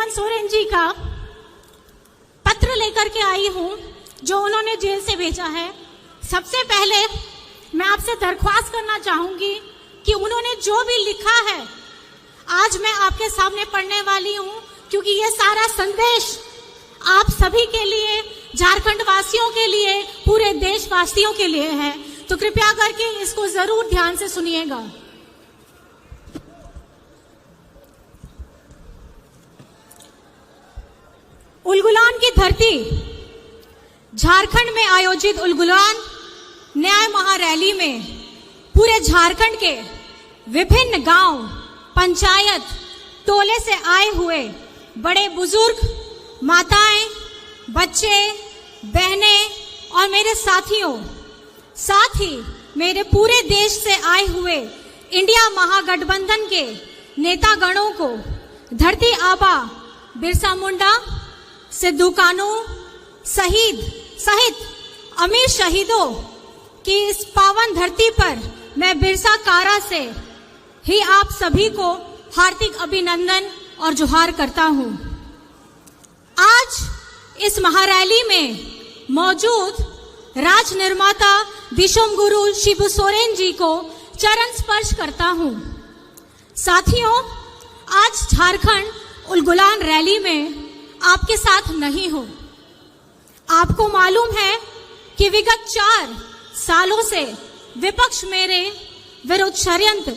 हेमंत सोरेन जी का पत्र लेकर के आई हूं जो उन्होंने जेल से भेजा है। सबसे पहले मैं आपसे दरख्वास्त करना चाहूंगी कि उन्होंने जो भी लिखा है आज मैं आपके सामने पढ़ने वाली हूं, क्योंकि ये सारा संदेश आप सभी के लिए, झारखंड वासियों के लिए, पूरे देशवासियों के लिए है। तो कृपया करके इसको जरूर ध्यान से सुनिएगा। उलगुलान की धरती। झारखंड में आयोजित उलगुलान न्याय महारैली में पूरे झारखंड के विभिन्न गांव, पंचायत, टोले से आए हुए बड़े बुजुर्ग, माताएं, बच्चे, बहनें और मेरे साथियों, साथ ही मेरे पूरे देश से आए हुए इंडिया महागठबंधन के नेतागणों को धरती आबा बिरसा मुंडा, सिद्धू कानू सहित अमीर शहीदों की इस पावन धरती पर मैं बिरसा कारा से ही आप सभी को हार्दिक अभिनंदन और जोहार करता हूं। आज इस महारैली में मौजूद राज निर्माता दिशोम गुरु शिबू सोरेन जी को चरण स्पर्श करता हूं। साथियों, आज झारखंड उलगुलान रैली में आपके साथ नहीं हूं। आपको मालूम है कि विगत 4 सालों से विपक्ष मेरे विरुद्ध षड्यंत्र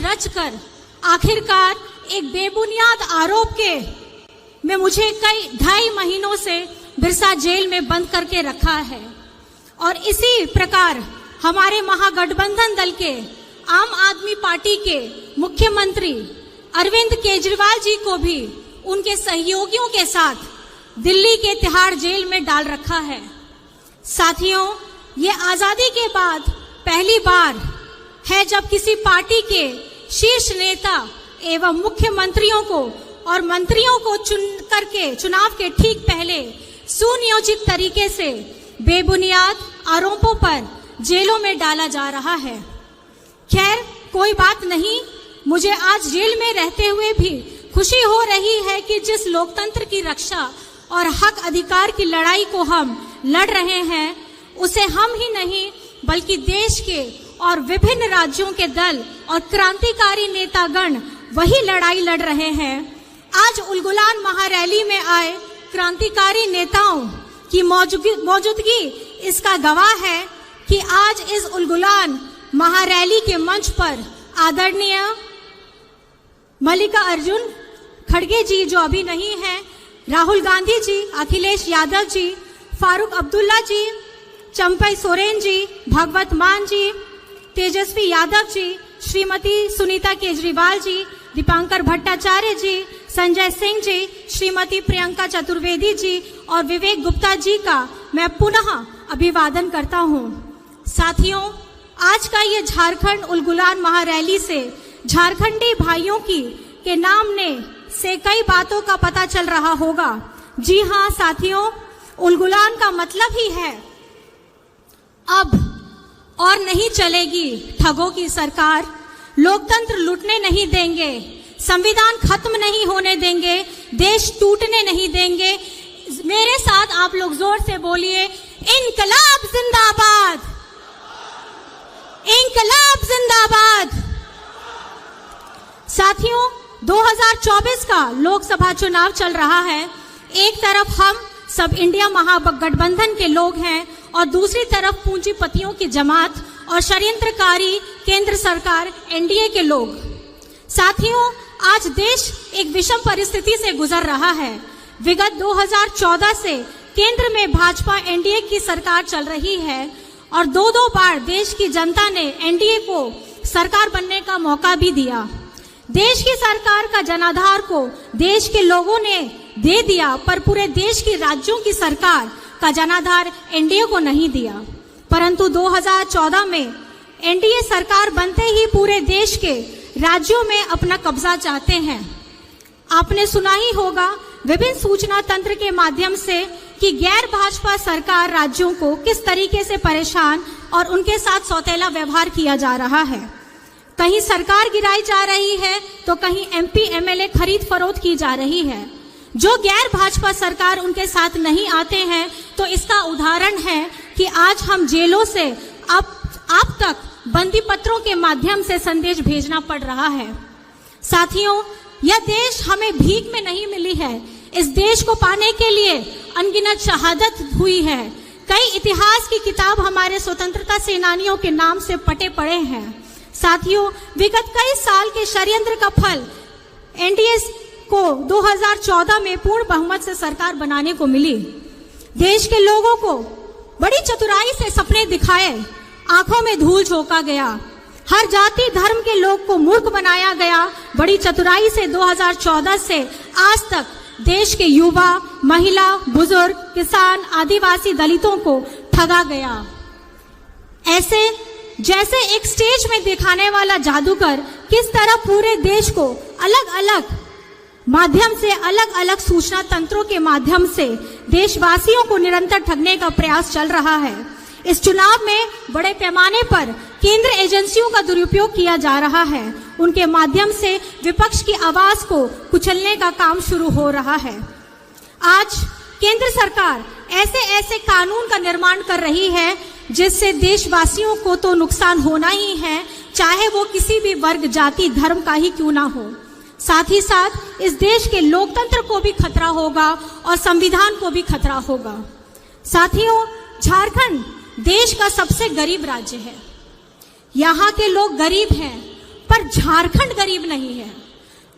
रच कर आखिरकार एक बेबुनियाद आरोप के में मुझे कई 2.5 महीनों से बिरसा जेल में बंद करके रखा है। और इसी प्रकार हमारे महागठबंधन दल के आम आदमी पार्टी के मुख्यमंत्री अरविंद केजरीवाल जी को भी उनके सहयोगियों के साथ दिल्ली के तिहाड़ जेल में डाल रखा है। साथियों, ये आजादी के बाद पहली बार है जब किसी पार्टी के शीर्ष नेता एवं मुख्यमंत्रियों को और मंत्रियों को चुन करके चुनाव के ठीक पहले सुनियोजित तरीके से बेबुनियाद आरोपों पर जेलों में डाला जा रहा है। खैर, कोई बात नहीं, मुझे आज जेल में रहते हुए भी खुशी हो रही है कि जिस लोकतंत्र की रक्षा और हक अधिकार की लड़ाई को हम लड़ रहे हैं, उसे हम ही नहीं बल्कि देश के और विभिन्न राज्यों के दल और क्रांतिकारी नेतागण वही लड़ाई लड़ रहे हैं। आज उलगुलान महारैली में आए क्रांतिकारी नेताओं की मौजूदगी इसका गवाह है कि आज इस उलगुलान महारैली के मंच पर आदरणीय मल्लिकार्जुन खड़गे जी, जो अभी नहीं है, राहुल गांधी जी, अखिलेश यादव जी, फारूक अब्दुल्ला जी, चंपई सोरेन जी, भगवत मान जी, तेजस्वी यादव जी, श्रीमती सुनीता केजरीवाल जी, दीपांकर भट्टाचार्य जी, संजय सिंह जी, श्रीमती प्रियंका चतुर्वेदी जी और विवेक गुप्ता जी का मैं पुनः अभिवादन करता हूं। साथियों, आज का ये झारखंड उलगुलान महारैली से झारखंडी भाइयों की के नाम ने से कई बातों का पता चल रहा होगा। जी हां साथियों, उलगुलान का मतलब ही है अब और नहीं चलेगी ठगों की सरकार, लोकतंत्र लूटने नहीं देंगे, संविधान खत्म नहीं होने देंगे, देश टूटने नहीं देंगे। मेरे साथ आप लोग जोर से बोलिए, इनकलाब जिंदाबाद, इनकलाब जिंदाबाद। साथियों, 2024 का लोकसभा चुनाव चल रहा है। एक तरफ हम सब इंडिया महागठबंधन के लोग हैं और दूसरी तरफ पूंजीपतियों की जमात और षड्यंत्रकारी केंद्र सरकार एनडीए के लोग। साथियों, आज देश एक विषम परिस्थिति से गुजर रहा है। विगत 2014 से केंद्र में भाजपा एनडीए की सरकार चल रही है और 2 बार देश की जनता ने एनडीए को सरकार बनने का मौका भी दिया। देश की सरकार का जनाधार को देश के लोगों ने दे दिया, पर पूरे देश की राज्यों की सरकार का जनाधार एनडीए को नहीं दिया। परंतु 2014 में एनडीए सरकार बनते ही पूरे देश के राज्यों में अपना कब्जा चाहते हैं। आपने सुना ही होगा विभिन्न सूचना तंत्र के माध्यम से कि गैर भाजपा सरकार राज्यों को किस तरीके से परेशान और उनके साथ सौतेला व्यवहार किया जा रहा है। कहीं सरकार गिराई जा रही है तो कहीं एमपी एमएलए खरीद फरोख्त की जा रही है। जो गैर भाजपा सरकार उनके साथ नहीं आते हैं, तो इसका उदाहरण है कि आज हम जेलों से आप तक बंदी पत्रों के माध्यम से संदेश भेजना पड़ रहा है। साथियों, यह देश हमें भीख में नहीं मिली है। इस देश को पाने के लिए अनगिनत शहादत हुई है। कई इतिहास की किताब हमारे स्वतंत्रता सेनानियों के नाम से पटे पड़े हैं। साथियों, विगत कई साल के षड्यंत्र का फल एनडीए को 2014 में पूर्ण बहुमत से सरकार बनाने को मिली। देश के लोगों को बड़ी चतुराई से सपने दिखाए, आंखों में धूल झोंका गया, हर जाति धर्म के लोग को मूर्ख बनाया गया। बड़ी चतुराई से 2014 से आज तक देश के युवा, महिला, बुजुर्ग, किसान, आदिवासी, दलितों को ठगा गया। ऐसे जैसे एक स्टेज में दिखाने वाला जादूगर किस तरह पूरे देश को अलग अलग माध्यम से, अलग अलग सूचना तंत्रों के माध्यम से देशवासियों को निरंतर ठगने का प्रयास चल रहा है। इस चुनाव में बड़े पैमाने पर केंद्र एजेंसियों का दुरुपयोग किया जा रहा है। उनके माध्यम से विपक्ष की आवाज को कुचलने का काम शुरू हो रहा है। आज केंद्र सरकार ऐसे ऐसे कानून का निर्माण कर रही है जिससे देशवासियों को तो नुकसान होना ही है, चाहे वो किसी भी वर्ग, जाति, धर्म का ही क्यों ना हो। साथ ही साथ इस देश के लोकतंत्र को भी खतरा होगा और संविधान को भी खतरा होगा। साथियों, झारखंड देश का सबसे गरीब राज्य है। यहाँ के लोग गरीब हैं, पर झारखंड गरीब नहीं है।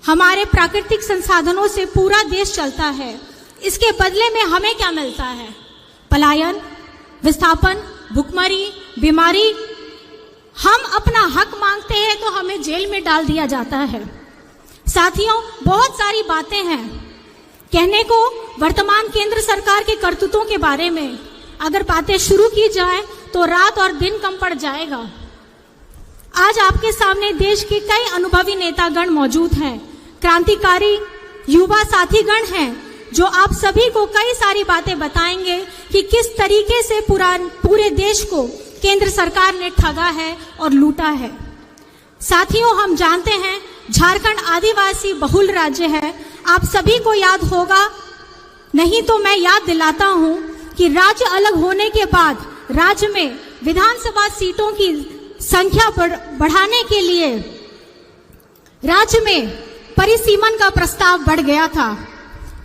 हमारे प्राकृतिक संसाधनों से पूरा देश चलता है। इसके बदले में हमें क्या मिलता है? पलायन, विस्थापन, भुखमरी, बीमारी। हम अपना हक मांगते हैं तो हमें जेल में डाल दिया जाता है। साथियों, बहुत सारी बातें हैं कहने को वर्तमान केंद्र सरकार के करतूतों के बारे में। अगर बातें शुरू की जाए तो रात और दिन कम पड़ जाएगा। आज आपके सामने देश के कई अनुभवी नेतागण मौजूद हैं, क्रांतिकारी युवा साथीगण हैं, जो आप सभी को कई सारी बातें बताएंगे कि किस तरीके से पूरे देश को केंद्र सरकार ने ठगा है और लूटा है। साथियों, हम जानते हैं झारखंड आदिवासी बहुल राज्य है। आप सभी को याद होगा, नहीं तो मैं याद दिलाता हूं कि राज्य अलग होने के बाद राज्य में विधानसभा सीटों की संख्या बढ़ाने के लिए राज्य में परिसीमन का प्रस्ताव बढ़ गया था,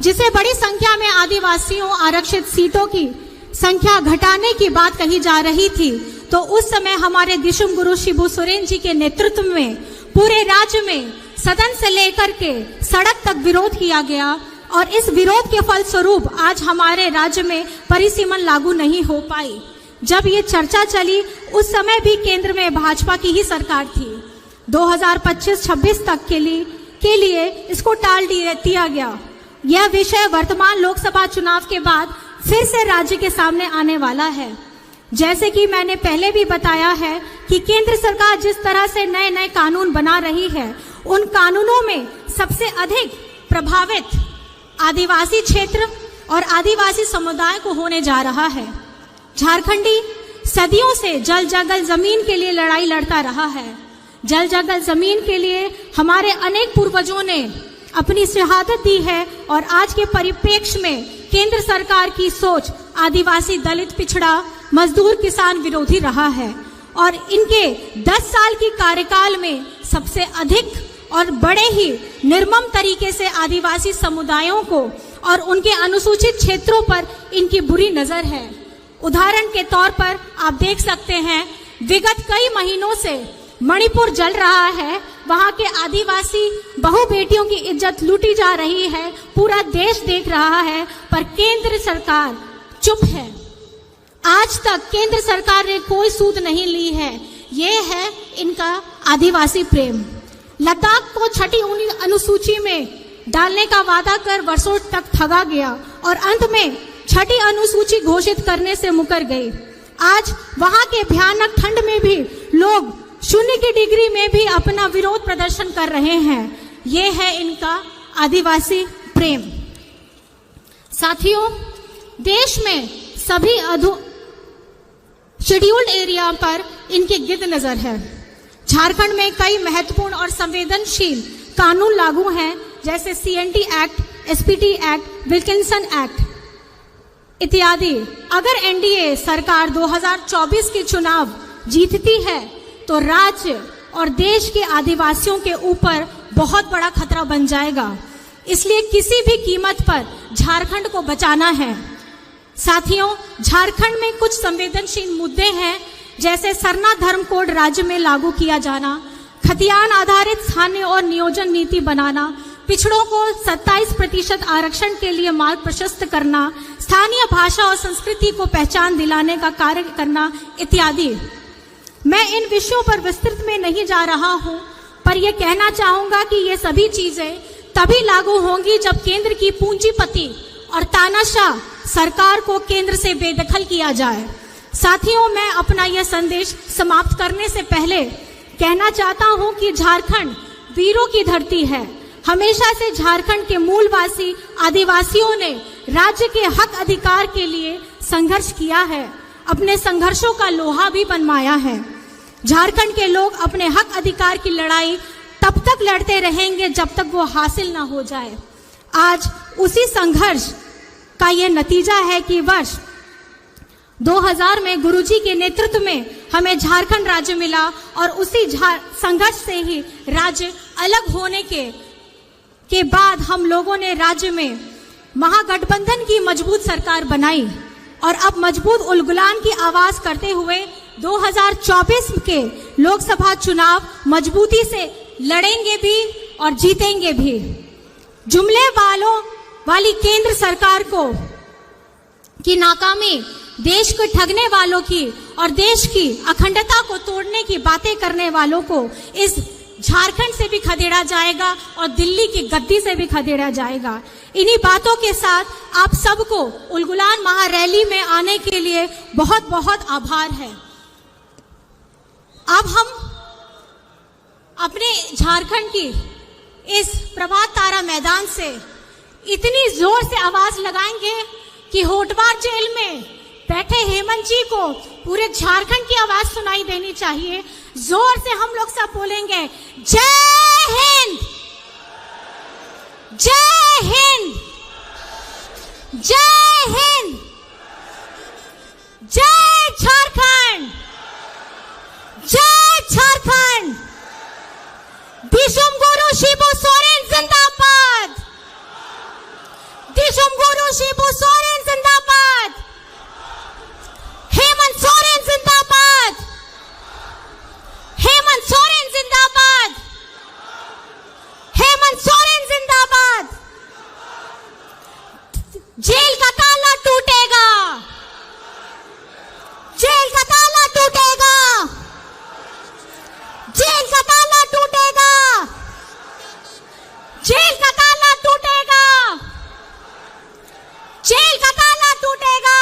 जिसे बड़ी संख्या में आदिवासियों आरक्षित सीटों की संख्या घटाने की बात कही जा रही थी। तो उस समय हमारे दिशम गुरु शिबू सोरेन जी के नेतृत्व में पूरे राज्य में सदन से लेकर के सड़क तक विरोध किया गया और इस विरोध के फलस्वरूप आज हमारे राज्य में परिसीमन लागू नहीं हो पाई। जब ये चर्चा चली उस समय भी केंद्र में भाजपा की ही सरकार थी। 2025-26 तक के लिए इसको टाल दिया गया। यह विषय वर्तमान लोकसभा चुनाव के बाद फिर से राज्य के सामने आने वाला है। जैसे कि मैंने पहले भी बताया है कि केंद्र सरकार जिस तरह से नए नए कानून बना रही है, उन कानूनों में सबसे अधिक प्रभावित आदिवासी क्षेत्र और आदिवासी समुदाय को होने जा रहा है। झारखंडी सदियों से जल जंगल जमीन के लिए लड़ाई लड़ता रहा है। जल जंगल जमीन के लिए हमारे अनेक पूर्वजों ने अपनी शहादत दी है और आज के परिप्रेक्ष्य में केंद्र सरकार की सोच आदिवासी, दलित, पिछड़ा, मजदूर, किसान विरोधी रहा है और इनके 10 साल की कार्यकाल में सबसे अधिक और बड़े ही निर्मम तरीके से आदिवासी समुदायों को और उनके अनुसूचित क्षेत्रों पर इनकी बुरी नजर है। उदाहरण के तौर पर आप देख सकते हैं, विगत कई महीनों से मणिपुर जल रहा है, वहां के आदिवासी बहु बेटियों की इज्जत लूटी जा रही है, पूरा देश देख रहा है, पर केंद्र सरकार चुप है। आज तक केंद्र सरकार ने कोई सूद नहीं ली है। ये है इनका आदिवासी प्रेम। लद्दाख को छठी अनुसूची में डालने का वादा कर वर्षों तक ठगा गया और अंत में छठी अनुसूची घोषित करने से मुकर गई। आज वहां के भयानक ठंड में भी लोग 0 की डिग्री में भी अपना विरोध प्रदर्शन कर रहे हैं। ये है इनका आदिवासी प्रेम। साथियों, देश में सभी शेड्यूल्ड एरिया पर इनकी गिद्ध नजर है। झारखंड में कई महत्वपूर्ण और संवेदनशील कानून लागू हैं, जैसे CNT act, SPT act, Wilkinson act इत्यादि। अगर एनडीए सरकार 2024 के चुनाव जीतती है तो राज्य और देश के आदिवासियों के ऊपर बहुत बड़ा खतरा बन जाएगा। इसलिए किसी भी कीमत पर झारखंड को बचाना है। साथियों, झारखंड में कुछ संवेदनशील मुद्दे हैं, जैसे सरना धर्म कोड राज्य में लागू किया जाना, खतियान आधारित स्थानीय और नियोजन नीति बनाना, पिछड़ों को 27% आरक्षण के लिए मार्ग प्रशस्त करना, स्थानीय भाषा और संस्कृति को पहचान दिलाने का कार्य करना इत्यादि। मैं इन विषयों पर विस्तृत में नहीं जा रहा हूं, पर यह कहना चाहूंगा कि ये सभी चीजें तभी लागू होंगी जब केंद्र की पूंजीपति और तानाशाह सरकार को केंद्र से बेदखल किया जाए। साथियों, मैं अपना यह संदेश समाप्त करने से पहले कहना चाहता हूं कि झारखंड वीरों की धरती है। हमेशा से झारखंड के मूलवासी आदिवासियों ने राज्य के हक अधिकार के लिए संघर्ष किया है, अपने संघर्षों का लोहा भी बनवाया है। झारखंड के लोग अपने हक अधिकार की लड़ाई तब तक लड़ते रहेंगे जब तक वो हासिल ना हो जाए। आज उसी संघर्ष का ये नतीजा है कि वर्ष 2000 में गुरुजी के नेतृत्व में हमें झारखंड राज्य मिला और उसी संघर्ष से ही राज्य अलग होने के बाद हम लोगों ने राज्य में महागठबंधन की मजबूत सरकार बनाई और अब मजबूत उलगुलान की आवाज करते हुए 2024 के लोकसभा चुनाव मजबूती से लड़ेंगे भी और जीतेंगे भी। जुमले वाली केंद्र सरकार की नाकामी, देश को ठगने वालों की और देश की अखंडता को तोड़ने की बातें करने वालों को इस झारखंड से भी खदेड़ा जाएगा और दिल्ली की गद्दी से भी खदेड़ा जाएगा। इन्हीं बातों के साथ आप सबको उलगुलान महारैली में आने के लिए बहुत बहुत आभार है। अब हम अपने झारखंड की इस प्रभात तारा मैदान से इतनी जोर से आवाज लगाएंगे कि होटवार जेल में बैठे हेमंत जी को पूरे झारखंड की आवाज सुनाई देनी चाहिए। जोर से हम लोग सब बोलेंगे, जय हिंद, जय हिंद, जय हिंद, जय झारखंड, जय झारखंड। दिशुम गुरु शिबू सोरेन जिंदाबाद, दिशुम गुरु शिबू सोरेन जिंदाबाद, हेमंत सोरेन जिंदाबाद, हेमंत सोरेन जिंदाबाद, हेमंत सोरेन जिंदाबाद। जेल का ताला टूटेगा, जेल का ताला टूटेगा, जेल का ताला टूटेगा, जेल का ताला टूटेगा, जेल का ताला टूटेगा।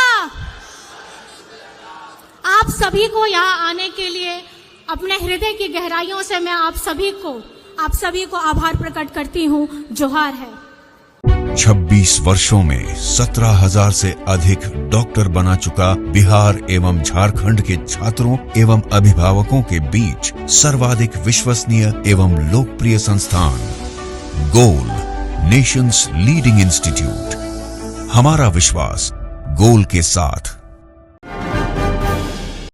आप सभी को यहाँ आने के लिए अपने हृदय की गहराइयों से मैं आप सभी को आभार प्रकट करती हूँ। जोहार है। 26 वर्षों में 17,000 से अधिक डॉक्टर बना चुका बिहार एवं झारखंड के छात्रों एवं अभिभावकों के बीच सर्वाधिक विश्वसनीय एवं लोकप्रिय संस्थान गोल, नेशंस लीडिंग इंस्टीट्यूट। हमारा विश्वास गोल के साथ